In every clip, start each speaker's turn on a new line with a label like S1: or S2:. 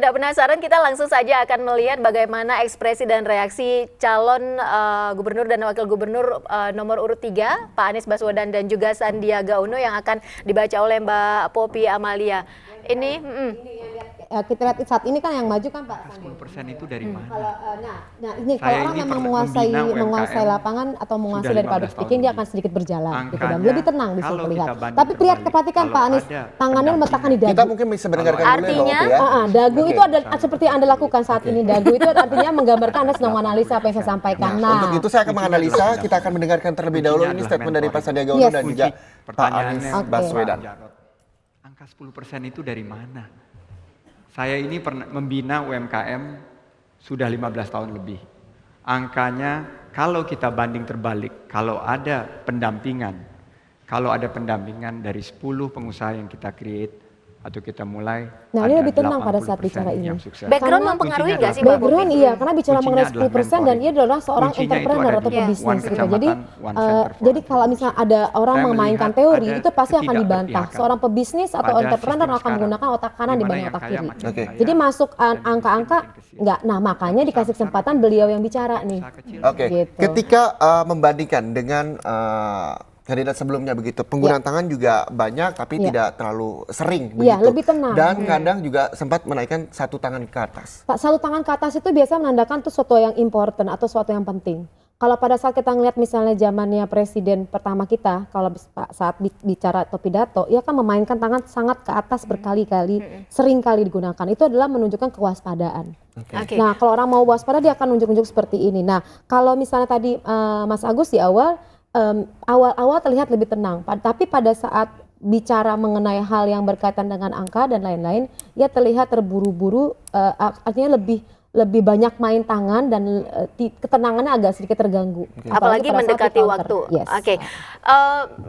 S1: tidak penasaran, kita langsung saja akan melihat bagaimana ekspresi dan reaksi calon gubernur dan wakil gubernur nomor urut 3, Pak Anies Baswedan dan juga Sandiaga Uno yang akan dibaca oleh Mbak Poppy Amalia. Ini
S2: kita lihat saat ini kan yang maju kan Pak Sandi.
S3: 10% itu dari mana?
S2: Kalau kalau orang memang menguasai lapangan atau menguasai dari public speaking, dia akan sedikit berjalan gitu dan lebih tenang bisa terlihat. Tapi perhatikan Pak Anies, tangannya meletakkan di dagu.
S4: Kita mungkin bisa mendengarkan
S1: artinya
S2: dagu itu ada seperti yang Anda lakukan saat ini. Dagu itu artinya menggambarkan Anda sedang menganalisa apa yang saya sampaikan.
S4: Nah, untuk itu saya akan menganalisa, kita akan mendengarkan terlebih dahulu ini statement dari Pak Sandiaga Uno dan juga Pak Anies Baswedan.
S3: Angka 10% itu dari mana? Saya ini pernah membina UMKM sudah 15 tahun lebih. Angkanya kalau kita banding terbalik, kalau ada pendampingan dari 10 pengusaha yang kita create atau kita mulai,
S2: nah ini lebih tenang pada saat bicara ini.
S1: Background mempengaruhi nggak sih?
S2: Background iya, karena bicara mengenai 10% dan ia adalah seorang entrepreneur atau pebisnis gitu. Jadi kalau misalnya ada orang memainkan teori itu pasti akan dibantah. Seorang pebisnis atau entrepreneur akan menggunakan otak kanan dibanding otak kiri. Jadi masuk angka-angka nggak. Nah makanya dikasih kesempatan beliau yang bicara nih.
S4: Gitu. Ketika membandingkan dengan kandidat sebelumnya begitu, penggunaan tangan juga banyak tapi tidak terlalu sering begitu.
S2: Lebih tenang.
S4: Dan kadang juga sempat menaikkan satu tangan ke atas.
S2: Satu tangan ke atas itu biasa menandakan tuh sesuatu yang important atau sesuatu yang penting. Kalau pada saat kita ngelihat misalnya zamannya presiden pertama kita, kalau saat bicara atau pidato, ia kan memainkan tangan sangat ke atas berkali-kali, sering kali digunakan. Itu adalah menunjukkan kewaspadaan. Nah kalau orang mau waspada dia akan nunjuk-nunjuk seperti ini. Nah kalau misalnya tadi Mas Agus di awal terlihat lebih tenang, tapi pada saat bicara mengenai hal yang berkaitan dengan angka dan lain-lain, ia terlihat terburu-buru, artinya lebih banyak main tangan dan ketenangannya agak sedikit terganggu.
S1: Apalagi mendekati waktu.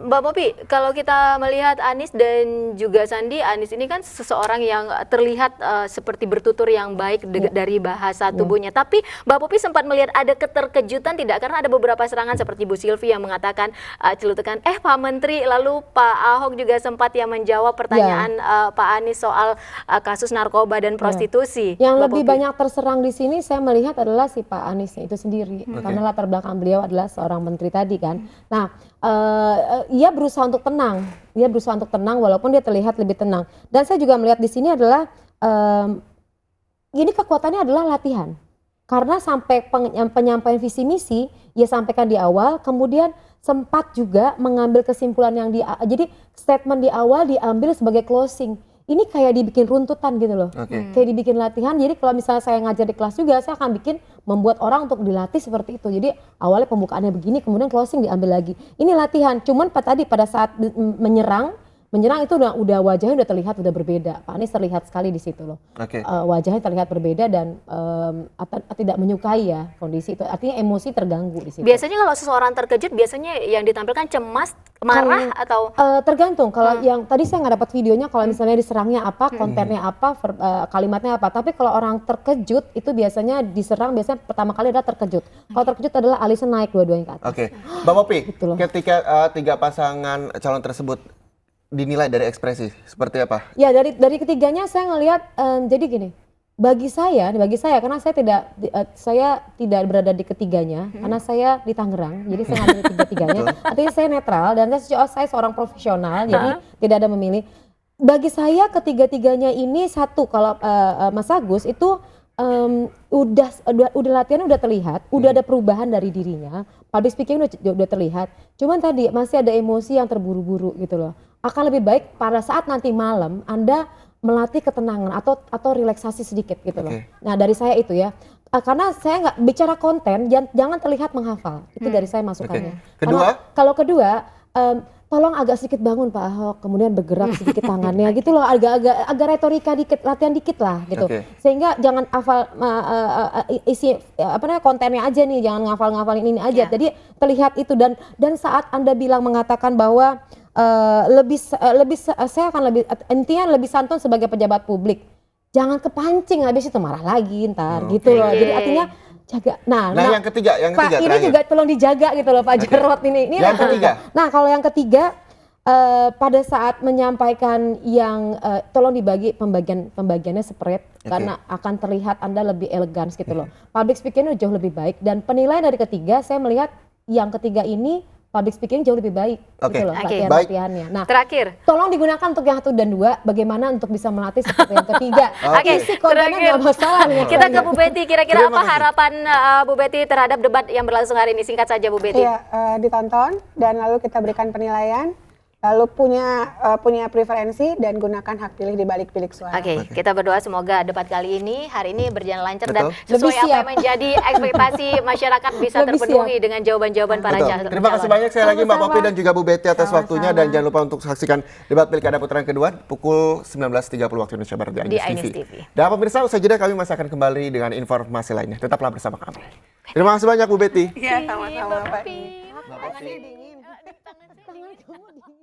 S1: Mbak Poppy, kalau kita melihat Anies dan juga Sandi, Anies ini kan seseorang yang terlihat seperti bertutur yang baik dari bahasa tubuhnya. Tapi Mbak Poppy sempat melihat ada keterkejutan tidak? Karena ada beberapa serangan seperti Bu Sylvie yang mengatakan celutukan, Pak Menteri, lalu Pak Ahok juga sempat yang menjawab pertanyaan Pak Anies soal kasus narkoba dan prostitusi.
S2: Yang lebih banyak terserang di sini saya melihat adalah si Pak Aniesnya itu sendiri, karena latar belakang beliau adalah seorang menteri tadi kan. Nah, ia berusaha untuk tenang, walaupun dia terlihat lebih tenang. Dan saya juga melihat di sini adalah ini kekuatannya adalah latihan, karena sampai penyampaian visi misi ia sampaikan di awal, kemudian sempat juga mengambil kesimpulan yang jadi statement di awal diambil sebagai closing. Ini kayak dibikin runtutan gitu loh, kayak dibikin latihan. Jadi kalau misalnya saya ngajar di kelas juga, saya akan membuat orang untuk dilatih seperti itu. Jadi awalnya pembukaannya begini, kemudian closing diambil lagi. Ini latihan. Cuman tadi pada saat menyerang itu udah wajahnya udah terlihat udah berbeda. Pak Anies terlihat sekali di situ loh. Wajahnya terlihat berbeda dan tidak menyukai ya kondisi itu. Artinya emosi terganggu di situ.
S1: Biasanya kalau seseorang terkejut, biasanya yang ditampilkan cemas, marah atau
S2: tergantung. Kalau yang tadi saya nggak dapat videonya, kalau misalnya diserangnya apa, kontennya apa, kalimatnya apa. Tapi kalau orang terkejut itu biasanya diserang pertama kali adalah terkejut. Kalau terkejut adalah alisnya naik dua-duanya ke atas.
S4: Mbak Poppy, ketika tiga pasangan calon tersebut dinilai dari ekspresi seperti apa? Ya
S2: dari ketiganya saya ngelihat jadi gini. Bagi saya karena saya tidak berada di ketiganya, karena saya di Tangerang, jadi saya ngambil tiga-tiganya. Artinya saya netral dan saya seorang profesional, jadi tidak ada memilih. Bagi saya ketiga-tiganya ini satu, kalau Mas Agus itu udah latihan udah terlihat, udah ada perubahan dari dirinya, public speaking udah terlihat. Cuman tadi masih ada emosi yang terburu-buru gitu loh. Akan lebih baik pada saat nanti malam Anda melatih ketenangan atau relaksasi sedikit gitu loh. Nah dari saya itu ya, karena saya nggak bicara konten, jangan terlihat menghafal. Itu dari saya masukannya. Kalau kedua, tolong agak sedikit bangun Pak Ahok, kemudian bergerak sedikit tangannya gitu loh, agak retorika dikit, latihan dikit lah gitu. Sehingga jangan hafal isi kontennya aja nih, jangan ngafalin ini aja. Jadi terlihat itu dan saat Anda mengatakan bahwa saya akan intinya lebih santun sebagai pejabat publik. Jangan kepancing habis itu marah lagi ntar gitu loh. Jadi artinya jaga. Nah
S4: yang ketiga
S2: Pak ini juga tolong dijaga gitu loh Pak Jarod ini yang ketiga. Nah kalau yang ketiga pada saat menyampaikan yang tolong dibagi pembagiannya separate karena akan terlihat Anda lebih elegan gitu loh. Public speaking jauh lebih baik dan penilaian dari ketiga saya melihat yang ketiga ini public speaking jauh lebih baik gitu loh latihannya. Nah,
S1: terakhir
S2: tolong digunakan untuk yang 1 dan 2 bagaimana untuk bisa melatih seperti yang ketiga.
S1: Oke,
S2: kontennya nggak masalah nih.
S1: Kita ke Bu Betty, kira-kira apa harapan Bu Betty terhadap debat yang berlangsung hari ini? Singkat saja Bu Betty.
S5: Iya, ditonton dan lalu kita berikan penilaian. Lalu punya preferensi dan gunakan hak pilih di balik bilik suara.
S1: Oke, kita berdoa semoga debat kali ini hari ini berjalan lancar dan sesuai apa yang menjadi ekspektasi masyarakat bisa terpenuhi dengan jawaban-jawaban para calon.
S4: Terima kasih banyak sekali lagi Mbak Popi dan juga Bu Betty atas waktunya dan jangan lupa untuk saksikan debat pilkada putaran kedua pukul 19.30 waktu Indonesia Barat di Ainis TV. Dan pemirsa, usai jeda kami masih akan kembali dengan informasi lainnya. Tetaplah bersama kami. Terima kasih banyak Bu Betty.
S5: Iya, sama-sama Pak.
S2: Tangannya dingin. Tangan kamu dingin.